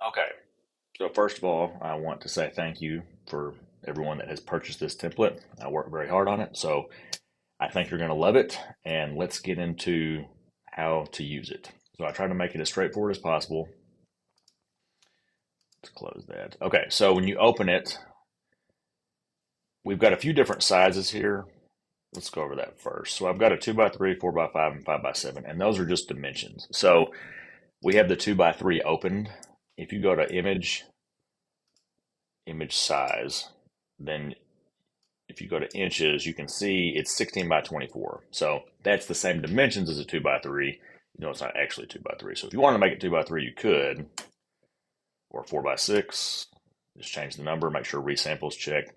Okay, so first of all, I want to say thank you for everyone that has purchased this template. I worked very hard on it, so I think you're going to love it. And let's get into how to use it. So I try to make it as straightforward as possible. Let's close that. Okay, so when you open it, we've got a few different sizes here. Let's go over that first. So I've got a 2 by 3, 4 by 5, and 5 by 7, and those are just dimensions. So we have the 2 by 3 opened. If you go to image size, then if you go to inches, you can see it's 16 by 24. So that's the same dimensions as a 2 by 3. You know, it's not actually 2 by 3. So if you want to make it 2 by 3, you could, or 4 by 6. Just change the number, make sure resample is checked.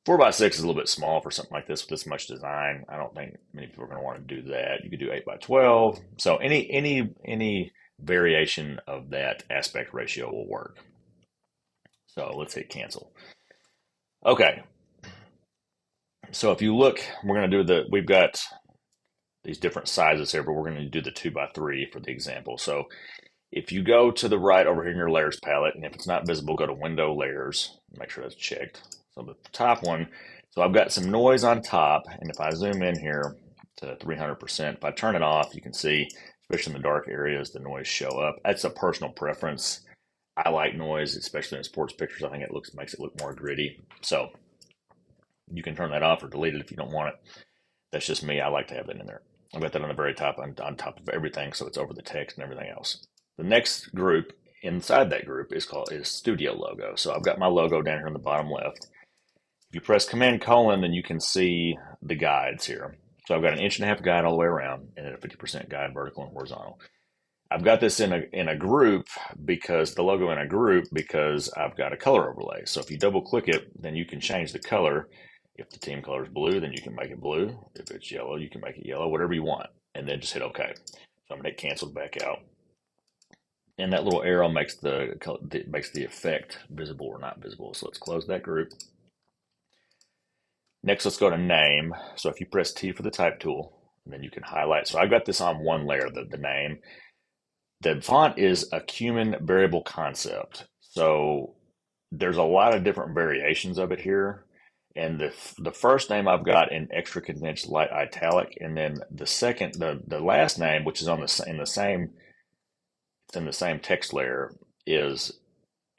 4 by 6 is a little bit small for something like this with this much design. I don't think many people are going to want to do that. You could do 8 by 12. So any variation of that aspect ratio will work. So let's hit cancel. Okay, so if you look, we're going to do we've got these different sizes here, but we're going to do the 2 by 3 for the example. So if you go to the right over here in your layers palette, and if it's not visible, go to window layers, make sure that's checked. So the top one, so I've got some noise on top, and if I zoom in here to 300%, if I turn it off, you can see, especially in the dark areas, the noise show up. That's a personal preference. I like noise, especially in sports pictures. I think it makes it look more gritty. So you can turn that off or delete it if you don't want it. That's just me. I like to have that in there. I've got that on the very top, on top of everything, so it's over the text and everything else. The next group inside that group is Studio Logo. So I've got my logo down here on the bottom left. If you press Command colon, then you can see the guides here. So I've got an 1.5 inch guide all the way around, and then a 50% guide vertical and horizontal. I've got this in a group because the logo in a group because I've got a color overlay. So if you double click it, then you can change the color. If the team color is blue, then you can make it blue. If it's yellow, you can make it yellow, whatever you want, and then just hit OK. So I'm going to hit cancel back out, and that little arrow makes the effect visible or not visible. So let's close that group. Next, let's go to name. So if you press T for the type tool, and then you can highlight. So I've got this on one layer, the name. The font is a Cumin variable concept. So there's a lot of different variations of it here. And the first name I've got in extra condensed light italic, and then the second, the last name, which is in the same text layer, is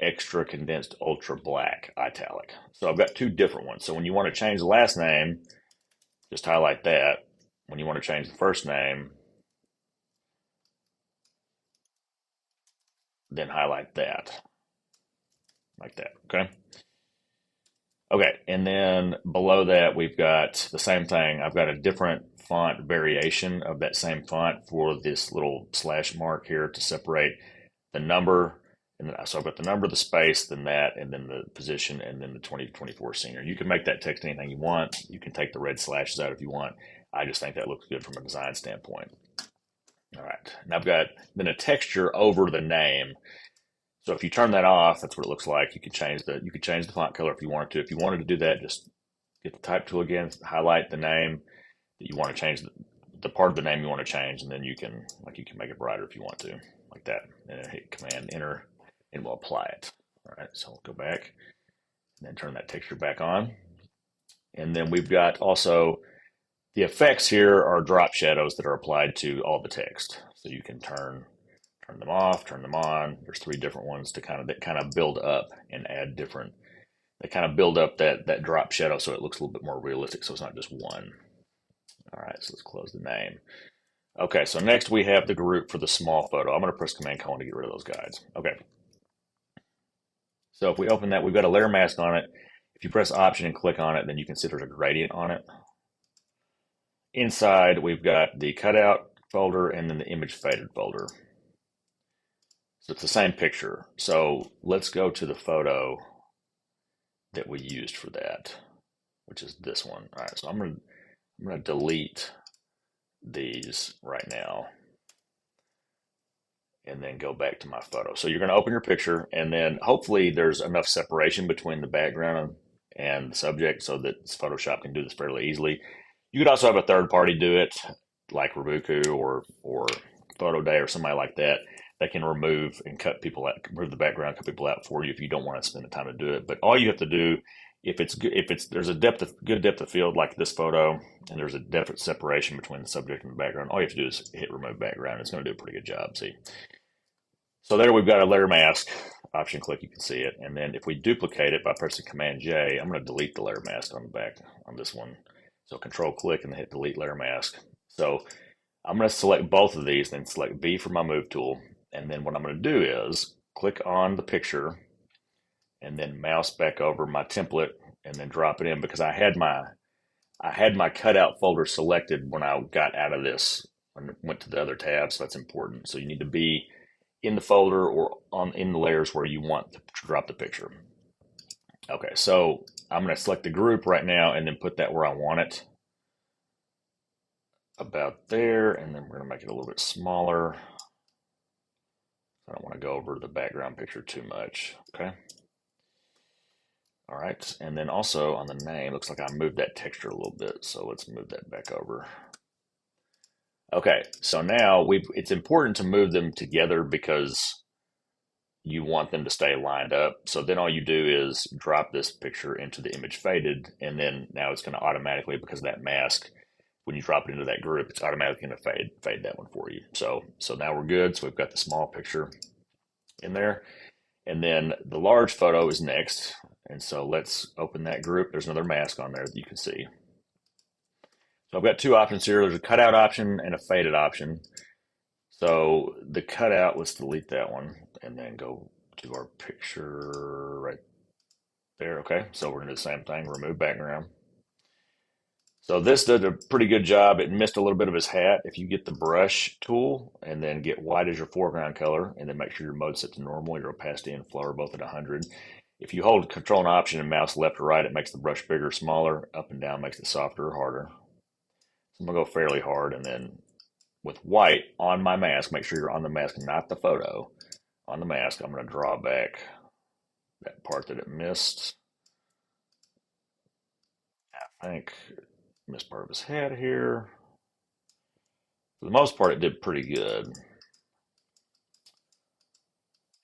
extra condensed ultra black italic. So I've got two different ones. So when you want to change the last name, just highlight that. When you want to change the first name, then highlight that, like that. Okay. Okay, and then below that, we've got the same thing. I've got a different font variation of that same font for this little slash mark here to separate the number. And then, so I've got the number, the space, then that, and then the position, and then the 2024 senior. You can make that text anything you want. You can take the red slashes out if you want. I just think that looks good from a design standpoint. All right, and I've got then a texture over the name. So if you turn that off, that's what it looks like. You could change the font color if you wanted to. If you wanted to do that, just get the type tool again, highlight the name that you want to change, the part of the name you want to change, and then you can make it brighter if you want to, like that. And then hit Command Enter, and we'll apply it. All right, so we'll go back and then turn that texture back on. And then we've got also the effects here are drop shadows that are applied to all the text. So you can turn them off, turn them on. There's three different ones that kind of build up and add different. They kind of build up that drop shadow so it looks a little bit more realistic. So it's not just one. All right, so let's close the name. Okay, so next we have the group for the small photo. I'm going to press Command colon to get rid of those guides. Okay. So if we open that, we've got a layer mask on it. If you press Option and click on it, then you can see there's a gradient on it. Inside, we've got the cutout folder and then the image faded folder. So it's the same picture. So let's go to the photo that we used for that, which is this one. All right, so I'm gonna delete these right now and then go back to my photo. So you're gonna open your picture, and then hopefully there's enough separation between the background and the subject so that Photoshop can do this fairly easily. You could also have a third party do it, like Robuku or Photo Day or somebody like that. They can remove and cut people out, remove the background, cut people out for you if you don't want to spend the time to do it. But all you have to do, if it's good, if it's there's a good depth of field like this photo, and there's a definite separation between the subject and the background, all you have to do is hit remove background. It's going to do a pretty good job. See, so there we've got a layer mask. Option click, you can see it. And then if we duplicate it by pressing Command J, I'm going to delete the layer mask on the back on this one. So Control click and then hit delete layer mask. So I'm going to select both of these, then select B for my move tool. And then what I'm going to do is click on the picture and then mouse back over my template and then drop it in, because I had my cutout folder selected when I got out of this and went to the other tab. So that's important. So you need to be in the folder or in the layers where you want to drop the picture. Okay, so I'm going to select the group right now and then put that where I want it, about there, and then we're going to make it a little bit smaller. I don't want to go over the background picture too much. Okay. All right, and then also on the name, looks like I moved that texture a little bit, so let's move that back over. Okay, so now it's important to move them together because you want them to stay lined up. So then all you do is drop this picture into the image faded, and then now it's going to automatically, because of that mask, when you drop it into that group, it's automatically going to fade that one for you. So now we're good. So we've got the small picture in there, and then the large photo is next. And so let's open that group. There's another mask on there that you can see. So I've got two options here. There's a cutout option and a faded option. So the cutout, let's delete that one and then go to our picture right there. Okay, so we're gonna do the same thing, remove background. So this did a pretty good job. It missed a little bit of his hat. If you get the brush tool and then get white as your foreground color, and then make sure your mode set to normal, your opacity and flow are both at 100. If you hold Control and Option and mouse left or right, it makes the brush bigger or smaller. Up and down makes it softer or harder. So I'm gonna go fairly hard, and then with white on my mask, make sure you're on the mask, not the photo. On the mask, I'm gonna draw back that part that it missed. I think missed part of his head here. For the most part, it did pretty good.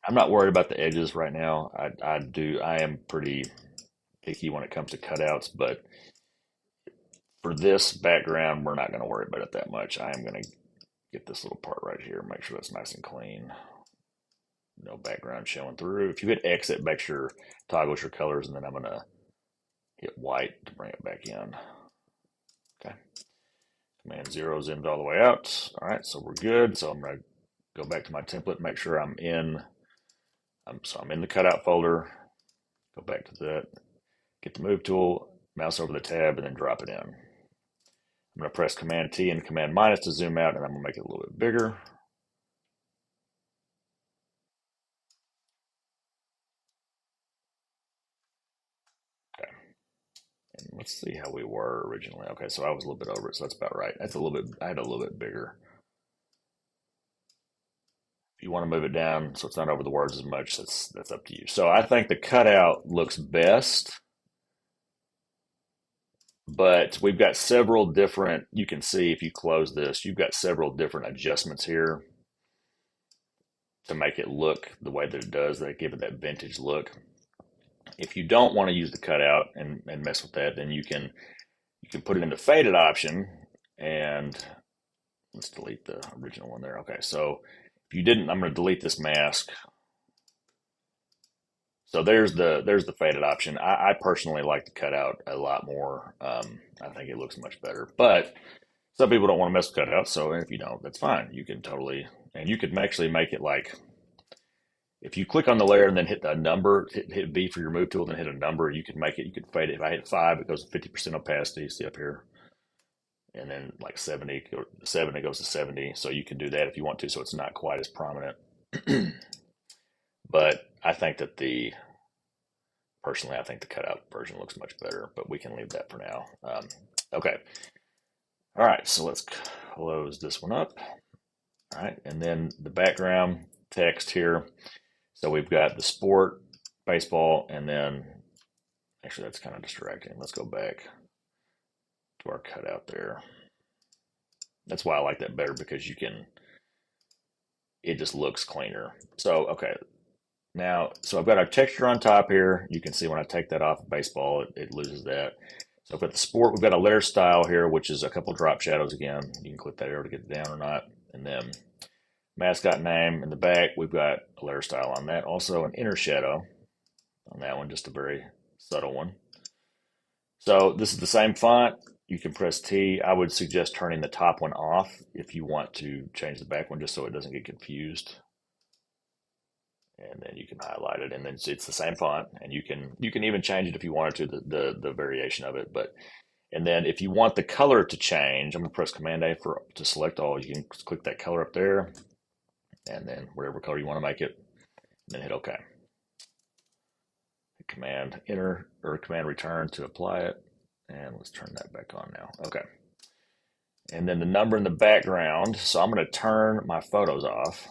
I'm not worried about the edges right now. I am pretty picky when it comes to cutouts, but for this background, we're not going to worry about it that much. I am going to get this little part right here, make sure that's nice and clean. No background showing through. If you hit X, it makes sure toggles your colors, and then I'm going to hit white to bring it back in. Okay. Command 0 zooms all the way out. All right, so we're good. So I'm going to go back to my template, make sure I'm in the cutout folder. Go back to that, get the move tool, mouse over the tab, and then drop it in. I'm going to press Command T and Command minus to zoom out, and I'm going to make it a little bit bigger. Okay. And let's see how we were originally. Okay, so I was a little bit over it, so that's about right. That's a little bit, I had a little bit bigger. If you want to move it down so it's not over the words as much, that's up to you. So I think the cutout looks best, but we've got several different, you can see if you close this, you've got several different adjustments here to make it look the way that it does, that give it that vintage look. If you don't want to use the cutout and mess with that, then you can put it in the faded option, and let's delete the original one there. Okay, so if you didn't, I'm going to delete this mask. So there's the faded option. I personally like the cutout a lot more. I think it looks much better, but some people don't want to mess with cutouts. So if you don't, that's fine. You can totally, and you could actually make it like, if you click on the layer and then hit a number, hit B for your move tool, then hit a number, you could make it, you could fade it. If I hit 5, it goes to 50% opacity, see up here. And then like 70, it goes to 70. So you can do that if you want to, so it's not quite as prominent. But I think that personally, I think the cutout version looks much better, but we can leave that for now. Okay. All right, so let's close this one up. All right, and then the background text here. So we've got the sport, baseball, and then, actually that's kind of distracting. Let's go back to our cutout there. That's why I like that better, because you can it just looks cleaner. So, okay. Now, so I've got our texture on top here. You can see when I take that off of baseball, it loses that. So I've got the sport. We've got a layer style here, which is a couple drop shadows again. You can click that arrow to get it down or not. And then mascot name in the back, we've got a layer style on that. Also an inner shadow on that one, just a very subtle one. So this is the same font. You can press T. I would suggest turning the top one off if you want to change the back one, just so it doesn't get confused. And then you can highlight it, and then it's the same font, and you can even change it if you wanted to, the variation of it. But and then if you want the color to change, I'm gonna press Command A to select all. You can click that color up there, and then whatever color you want to make it, and then hit OK. Command Enter or Command Return to apply it, and let's turn that back on now. Okay. And then the number in the background. So I'm going to turn my photos off.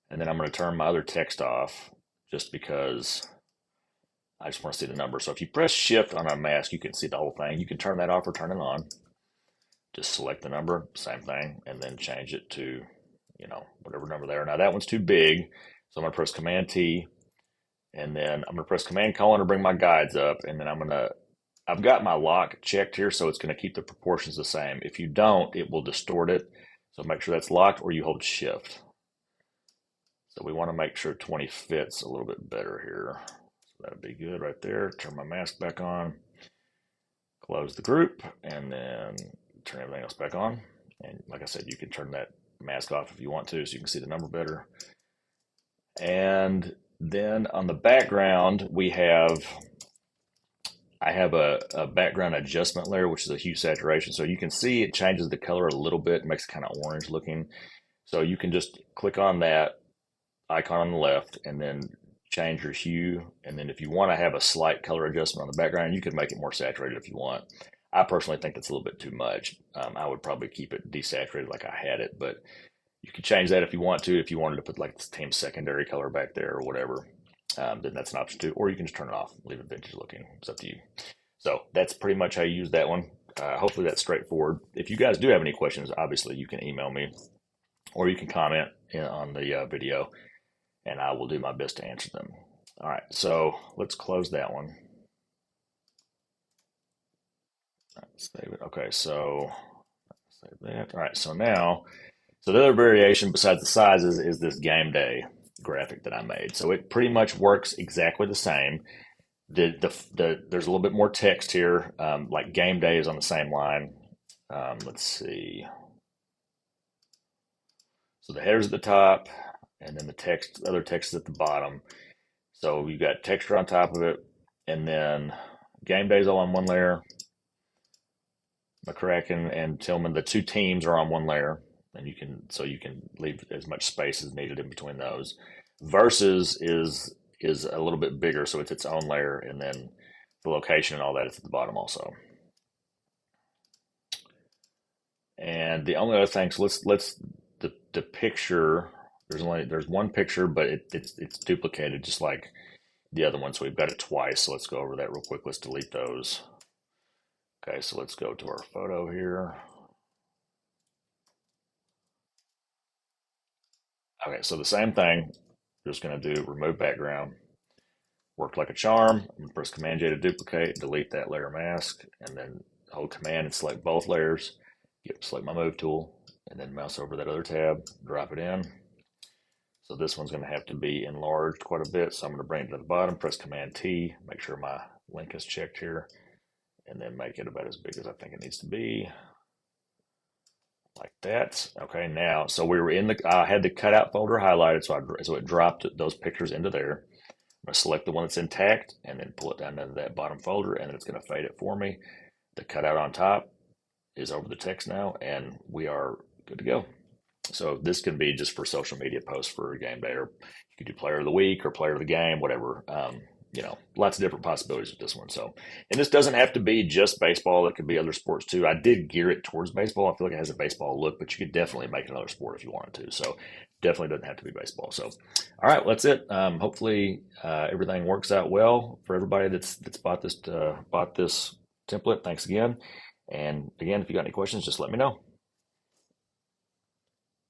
And then I'm going to turn my other text off just because I just want to see the number. So if you press Shift on a mask, you can see the whole thing. You can turn that off or turn it on. Just select the number, same thing, and then change it to, whatever number there. Now that one's too big, so I'm going to press Command T, and then I'm going to press Command colon to bring my guides up, and then I've got my lock checked here, so it's going to keep the proportions the same. If you don't, it will distort it. So make sure that's locked, or you hold Shift. So we want to make sure 20 fits a little bit better here. So that'd be good right there. Turn my mask back on, close the group, and then turn everything else back on. And like I said, you can turn that mask off if you want to, so you can see the number better. And then on the background, I have a background adjustment layer, which is a hue saturation. So you can see it changes the color a little bit, makes it kind of orange looking. So you can just click on that icon on the left and then change your hue. And then if you want to have a slight color adjustment on the background, you can make it more saturated if you want. I personally think that's a little bit too much. I would probably keep it desaturated like I had it, but you can change that if you want to. If you wanted to put like the team secondary color back there or whatever, then that's an option too. Or you can just turn it off, leave it vintage looking. It's up to you. So that's pretty much how you use that one. Hopefully that's straightforward. If you guys do have any questions, obviously you can email me or you can comment on the video, and I will do my best to answer them. All right, so let's close that one. Save it. Okay, so save that. All right, so now, so the other variation besides the sizes is this game day graphic that I made. So it pretty much works exactly the same. There's a little bit more text here, like game day is on the same line. Let's see. So the header's at the top, and then the other text is at the bottom. So you got texture on top of it, and then game day is all on one layer. McCracken and Tillman, the two teams are on one layer, and you can leave as much space as needed in between those. Versus is a little bit bigger, so it's its own layer, and then the location and all that is at the bottom also. And the only other thing, so let's the picture. There's one picture, but it's duplicated just like the other one, so we've got it twice. So let's go over that real quick. Let's delete those. Okay, so let's go to our photo here. Okay, so the same thing. Just going to do remove background. Worked like a charm. I'm going to press Command J to duplicate, delete that layer mask, and then hold Command and select both layers. Select my move tool, and then mouse over that other tab, drop it in. So this one's going to have to be enlarged quite a bit. So I'm going to bring it to the bottom, press Command T, make sure my link is checked here, and then make it about as big as I think it needs to be. Like that. Okay, now, so we were I had the cutout folder highlighted, so it dropped those pictures into there. I'm going to select the one that's intact and then pull it down into that bottom folder, and then it's going to fade it for me. The cutout on top is over the text now, and we are good to go. So this can be just for social media posts for a game day, or you could do player of the week or player of the game, whatever. Lots of different possibilities with this one. So, and this doesn't have to be just baseball. It could be other sports too. I did gear it towards baseball. I feel like it has a baseball look, but you could definitely make another sport if you wanted to. So definitely doesn't have to be baseball. So, all right, that's it. Hopefully everything works out well for everybody that's bought this template. Thanks again. And again, if you got any questions, just let me know.